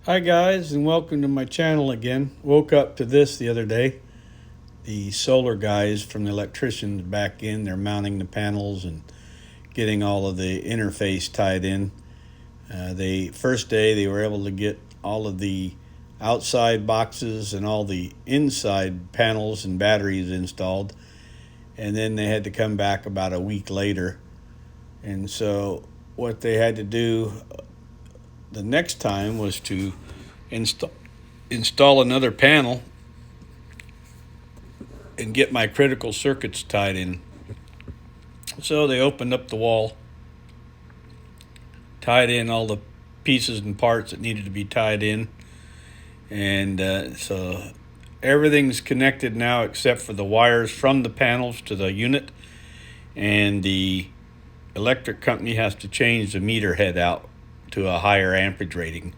Hi guys, and welcome to my channel again. Woke up to this the other day. The solar guys from the Electricians back in. They're mounting the panels and getting all of the interface tied in. The first day they were able to get all of the outside boxes and all the inside panels and batteries installed, and then they had to come back about a week later. And so what they had to do the next time was to install another panel and get my critical circuits tied in. So they opened up the wall, tied in all the pieces and parts that needed to be tied in, and so everything's connected now except for the wires from the panels to the unit, and the electric company has to change the meter head out to a higher amperage rating.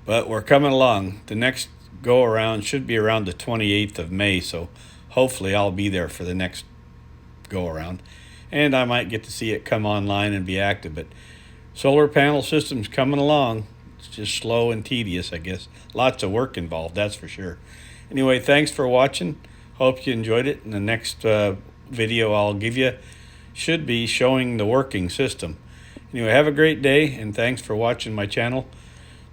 But we're coming along. The next go around should be around the 28th of May, so hopefully I'll be there for the next go around, and I might get to see it come online and be active. But solar panel system's coming along. It's just slow and tedious, I guess. Lots of work involved, that's for sure. Anyway, thanks for watching. Hope you enjoyed it. And the next video I'll give you should be showing the working system. Anyway, have a great day, and thanks for watching my channel.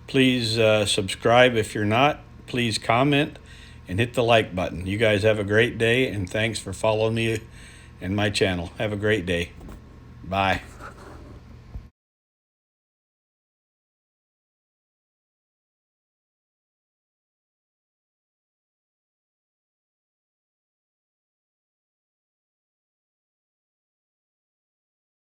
Please subscribe if you're not. Please comment and hit the like button. You guys have a great day, and thanks for following me and my channel. Have a great day. Bye.